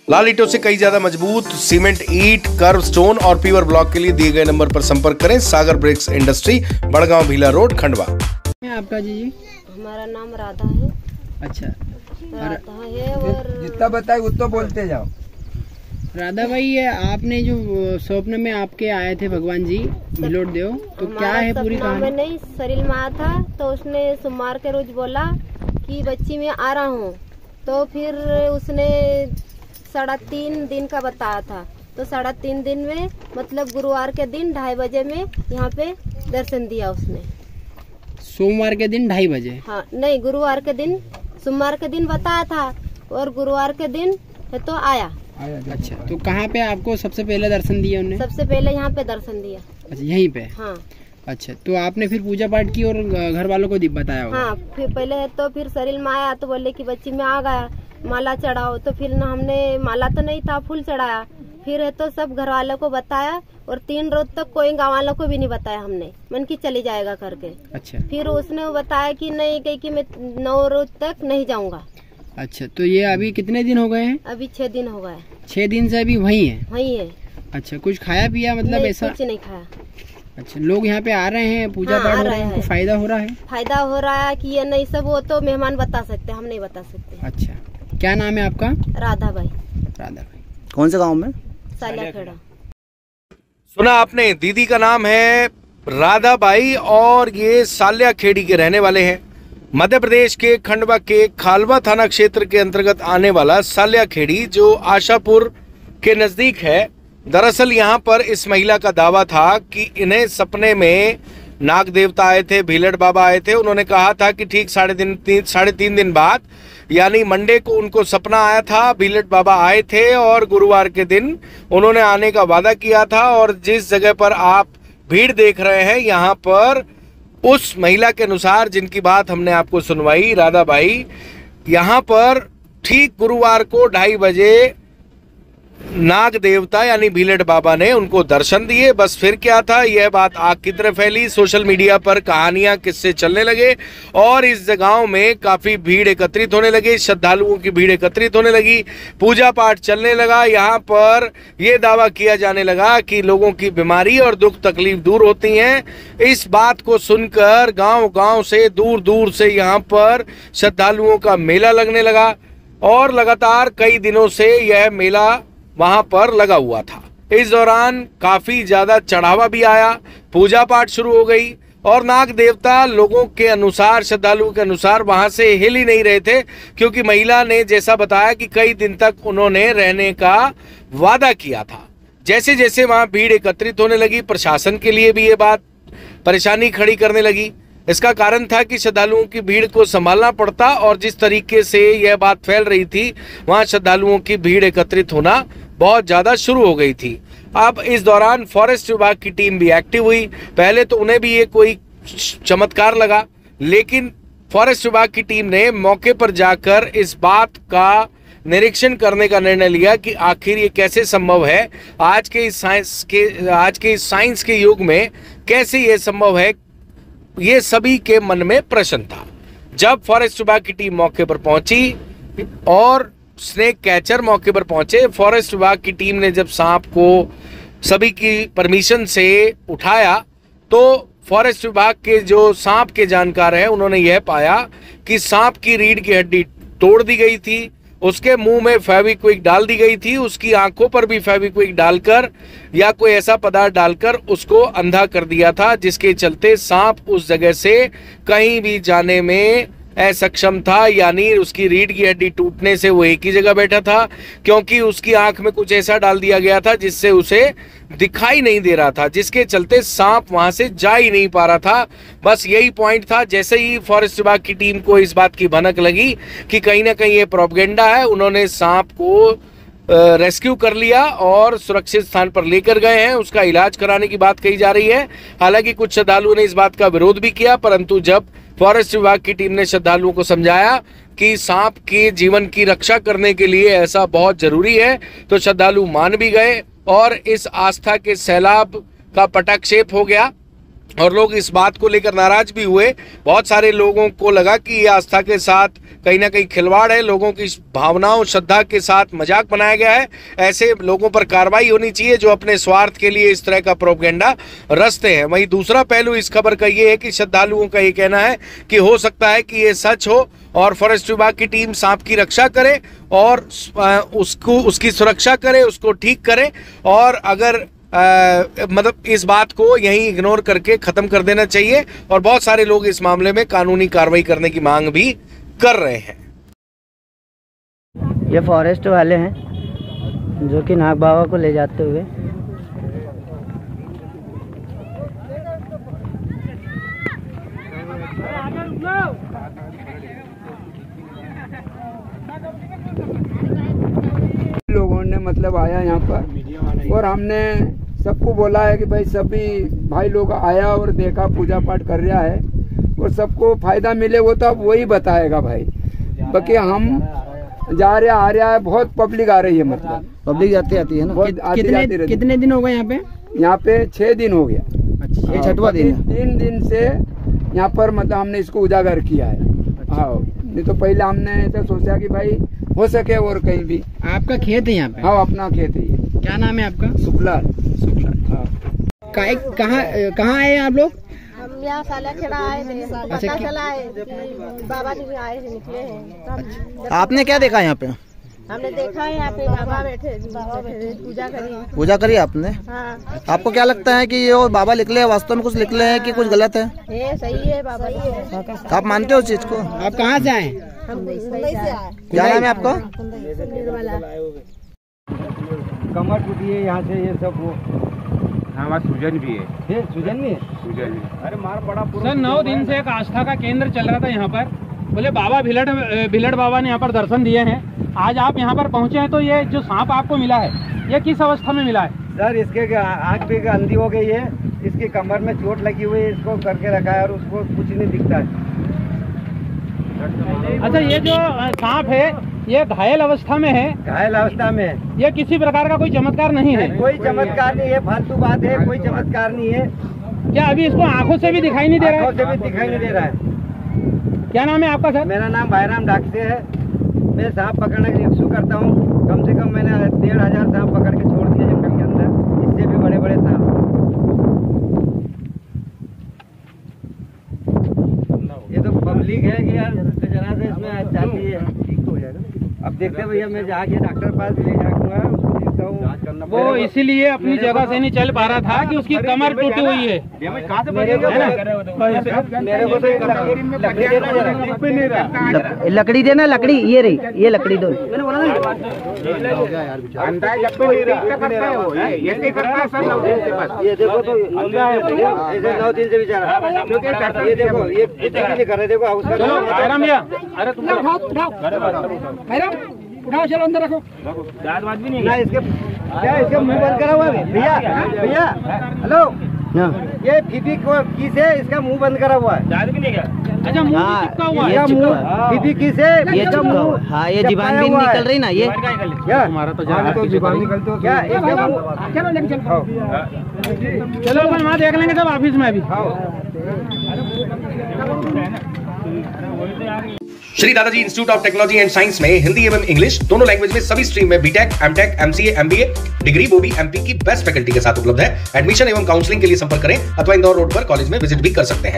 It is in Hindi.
लाल ईंटों से कई ज्यादा मजबूत सीमेंट ईंट, कर्व स्टोन और पीवर ब्लॉक के लिए दिए गए नंबर पर संपर्क करें। Sagar bricks industry, Badgaon Bhila road, Khandwa. आपका जी? हमारा नाम राधा है। अच्छा, राधा है और जितना बताए उतना बोलते जाओ। राधा भाई, ये आपने जो स्वप्न में आपके आए थे भगवान जी भिलोट देव, तो क्या है पूरी कहानी? में नहीं, शरीर में आया था तो उसने सोमवार के रोज बोला कि बच्ची मैं आ रहा हूँ। तो फिर उसने 3.5 दिन का बताया था। तो 3.5 दिन में मतलब गुरुवार के दिन 2:30 बजे में यहाँ पे दर्शन दिया उसने। सोमवार के दिन 2:30 बजे? हाँ नहीं, गुरुवार के दिन, सोमवार के दिन बताया था और गुरुवार के दिन तो आया। अच्छा, तो कहाँ पे आपको सबसे पहले दर्शन दिया उन्होंने? सबसे पहले यहाँ पे दर्शन दिया। अच्छा, यहीं पे? हाँ। अच्छा, तो आपने फिर पूजा पाठ की और घर वालों को बताया होगा? हाँ, फिर पहले तो फिर शरीर में आया तो बोले कि बच्ची में आ गया, माला चढ़ाओ। तो फिर ना हमने, माला तो नहीं था, फूल चढ़ाया। फिर है तो सब घर वालों को बताया और 3 रोज तक कोई गाँव वालों को भी नहीं बताया हमने, मन की चली जाएगा करके। अच्छा, फिर उसने बताया कि नहीं, कही कि मैं 9 रोज तक नहीं जाऊंगा। अच्छा, तो ये अभी कितने दिन हो गए हैं? अभी 6 दिन हो गए। 6 दिन से अभी वही है? वही है। अच्छा, कुछ खाया पिया मतलब ऐसा? कुछ नहीं खाया। अच्छा, लोग यहाँ पे आ रहे हैं, पूजा पाठ हो रहा है, उनको फायदा हो रहा है? फायदा हो रहा है कि ये नहीं, सब वो तो मेहमान बता सकते, हम नहीं बता सकते। अच्छा, क्या नाम है आपका? राधा भाई। राधा भाई, कौन से गांव में? सालियाखेड़ा। सुना आपने, दीदी का नाम है राधा बाई और ये सालियाखेड़ी के रहने वाले हैं। मध्य प्रदेश के खंडवा के खालवा थाना क्षेत्र के अंतर्गत आने वाला सालियाखेड़ी जो आशापुर के नजदीक है। दरअसल यहाँ पर इस महिला का दावा था कि इन्हें सपने में नाग देवता आए थे, भीलट बाबा आए थे। उन्होंने कहा था कि ठीक 3.5 दिन बाद यानी मंडे को उनको सपना आया था, भीलट बाबा आए थे और गुरुवार के दिन उन्होंने आने का वादा किया था। और जिस जगह पर आप भीड़ देख रहे हैं, यहाँ पर उस महिला के अनुसार जिनकी बात हमने आपको सुनवाई, राधा बाई, यहाँ पर ठीक गुरुवार को 2:30 बजे नाग देवता यानी भीलट बाबा ने उनको दर्शन दिए। बस फिर क्या था, यह बात आग की तरह फैली। सोशल मीडिया पर कहानियां, किस्से चलने लगे और इस जगहों में काफी भीड़ एकत्रित होने लगी, श्रद्धालुओं की भीड़ एकत्रित होने लगी, पूजा पाठ चलने लगा। यहाँ पर यह दावा किया जाने लगा कि लोगों की बीमारी और दुख तकलीफ दूर होती हैं। इस बात को सुनकर गांव-गांव से, दूर दूर से यहाँ पर श्रद्धालुओं का मेला लगने लगा और लगातार कई दिनों से यह मेला वहां पर लगा हुआ था। इस दौरान काफी ज्यादा चढ़ावा भी आया, पूजा पाठ शुरू हो गई और नाग देवता लोगों के अनुसार, श्रद्धालुओं के अनुसार वहां से हिल ही नहीं रहे थे, क्योंकि महिला ने जैसा बताया कि कई दिन तक उन्होंने रहने का वादा किया था। जैसे जैसे वहां भीड़ एकत्रित होने लगी, प्रशासन के लिए भी ये बात परेशानी खड़ी करने लगी। इसका कारण था कि श्रद्धालुओं की भीड़ को संभालना पड़ता और जिस तरीके से यह बात फैल रही थी, वहां श्रद्धालुओं की भीड़ एकत्रित होना बहुत ज्यादा शुरू हो गई थी। अब इस दौरान फॉरेस्ट विभाग की टीम भी एक्टिव हुई। पहले तो उन्हें भी ये कोई चमत्कार लगा, लेकिन फॉरेस्ट विभाग की टीम ने मौके पर जाकर इस बात का निरीक्षण करने का निर्णय लिया कि आखिर ये कैसे संभव है। आज के इस साइंस के युग में कैसे ये संभव है, ये सभी के मन में प्रश्न था। जब फॉरेस्ट विभाग की टीम मौके पर पहुंची और स्नेक कैचर मौके पर पहुंचे, फॉरेस्ट विभाग की टीम ने जब सांप को सभी की परमिशन से उठाया तो फॉरेस्ट विभाग के जो सांप के जानकार हैं, उन्होंने यह पाया कि सांप की रीढ़ की हड्डी तोड़ दी गई थी, उसके मुंह में फेविक्विक डाल दी गई थी, उसकी आंखों पर भी फेविक्विक डालकर या कोई ऐसा पदार्थ डालकर उसको अंधा कर दिया था, जिसके चलते सांप उस जगह से कहीं भी जाने में असक्षम था। यानी उसकी रीढ़ की हड्डी टूटने से वो एक ही जगह बैठा था, क्योंकि उसकी आंख में कुछ ऐसा डाल दिया गया था जिससे उसे दिखाई नहीं दे रहा था, जिसके चलते सांप वहां से जा ही नहीं पा रहा था। बस यही पॉइंट था। जैसे ही फॉरेस्ट विभाग की टीम को इस बात की भनक लगी कि कहीं ना कहीं ये प्रोपेगेंडा है, उन्होंने सांप को रेस्क्यू कर लिया और सुरक्षित स्थान पर लेकर गए हैं। उसका इलाज कराने की बात कही जा रही है। हालांकि कुछ श्रद्धालुओं ने इस बात का विरोध भी किया, परंतु जब फॉरेस्ट विभाग की टीम ने श्रद्धालुओं को समझाया कि सांप के जीवन की रक्षा करने के लिए ऐसा बहुत जरूरी है, तो श्रद्धालु मान भी गए और इस आस्था के सैलाब का पटाक्षेप हो गया। और लोग इस बात को लेकर नाराज भी हुए। बहुत सारे लोगों को लगा कि ये आस्था के साथ कहीं ना कहीं खिलवाड़ है, लोगों की भावनाओं श्रद्धा के साथ मजाक बनाया गया है। ऐसे लोगों पर कार्रवाई होनी चाहिए जो अपने स्वार्थ के लिए इस तरह का प्रोपेगेंडा रचते हैं। वहीं दूसरा पहलू इस खबर का ये है कि श्रद्धालुओं का ये कहना है कि हो सकता है कि ये सच हो और फॉरेस्ट विभाग की टीम सांप की रक्षा करे और उसकी सुरक्षा करे, उसको ठीक करे, और अगर मतलब इस बात को यहीं इग्नोर करके खत्म कर देना चाहिए। और बहुत सारे लोग इस मामले में कानूनी कार्रवाई करने की मांग भी कर रहे हैं। ये फॉरेस्ट वाले हैं जो कि नाग बाबा को ले जाते हुए लोगों ने मतलब आया यहाँ पर और हमने सबको बोला है कि भाई सभी भाई लोग आया और देखा पूजा पाठ कर रहा है और सबको फायदा मिले वो तो अब वही बताएगा भाई। बाकी हम जा रहे आ रहा है, बहुत पब्लिक आ रही है, मतलब पब्लिक जाती है ना। कितने दिन हो गए यहाँ पे? यहाँ पे 6 दिन हो गया। अच्छा, ये छठवां दिन है। 3 दिन से यहाँ पर मतलब हमने इसको उजागर किया है। हाँ, नहीं तो पहले हमने ऐसा सोचा कि भाई हो सके और कहीं भी। आपका खेत है यहाँ पे? हाँ, अपना खेत है ये। क्या नाम है आपका? शुक्ला। हाँ। कहाँ आए आप लोग? हम यहाँ साल्याखेड़ा आए थे, पता चला है कि बाबा जी भी आए थे, निकले हैं। आपने क्या देखा यहाँ पे? हमने देखा है यहाँ पे बाबा बैठे पूजा करी आपने? हाँ। आपको क्या लगता है कि ये बाबा निकले वास्तव में कुछ निकले हैं कि कुछ गलत है? ये सही है, बाबा जी है। तो आप मानते हो उस चीज को? आप कहाँ से आए? हम मुंबई से आए। क्या नाम है आपका? निर्मला। कमर टूटी है यहाँ से, ये सब वो हमारा सूजन भी है। सूजन नहीं है? सूजन है। अरे मार बड़ा सर 9 दिन से एक आस्था का केंद्र चल रहा था यहाँ पर। बोले बाबा भिलड़ बाबा ने यहाँ पर दर्शन दिए हैं। आज आप यहाँ पर पहुँचे हैं तो ये जो सांप आपको मिला है ये किस अवस्था में मिला है? सर इसके आँख भी अंधी हो गई है, इसकी कमर में चोट लगी हुई है, इसको करके रखा है और उसको कुछ नहीं दिखता है। अच्छा, ये जो सांप है ये घायल अवस्था में है? घायल अवस्था में है। ये किसी प्रकार का कोई चमत्कार नहीं है? कोई चमत्कार नहीं है, फालतू बात है, कोई चमत्कार नहीं है। क्या अभी इसको आंखों से भी दिखाई नहीं दे रहा है? आंखों से भी दिखाई नहीं दे रहा है। क्या नाम है आपका सर? मेरा नाम भाईराम ढाकसे है। मैं सांप पकड़ने की इच्छुक करता हूँ। कम से कम मैंने 1500 सांप पकड़ के छोड़ दिए जंगल के अंदर, इससे भी बड़े बड़े सांप। ये तो पब्लिक है कि यार जरा से इसमें जाती है। अब देखते भैया, मैं जाके डॉक्टर पास ले जाऊंगा, उसको देखता हूँ। वो इसीलिए अपनी जगह से नहीं चल पा रहा था कि उसकी कमर टूटी हुई है। कहाँ से मेरे को तो लकड़ी देना, लकड़ी ये रही, ये लकड़ी दो। मैंने बोला ना ये देखो तो ऐसे 9 दिन से बेचारा, ये देखो ये कर रहे, देखो उसका। अरे तुम उठाओ, चलो अंदर रखो। ना इसके क्या, इसका मुंह बंद करा हुआ है भैया। भैया हेलो, ये फीफी की से इसका मुंह बंद करा हुआ है। अच्छा, मुंह चिपका हुआ है? फीफी की से ये चिपका। हाँ, ये जीवान भी निकल रही ना। ये क्या हमारा तो जीवान निकलते हो क्या? चलो लेके चलो। चलो अपन वहाँ देख लेंगे सब ऑफिस में अभी। श्री दादाजी institute of technology and science में हिंदी एवं इंग्लिश दोनों लैंग्वेज में सभी स्ट्रीम में BTech, MTech, MCA, MBA degree वो भी एमपी की बेस्ट फैकल्टी के साथ उपलब्ध है। एडमिशन एवं काउंसलिंग के लिए संपर्क करें अथवा इंदौर रोड पर कॉलेज में विजिट भी कर सकते हैं।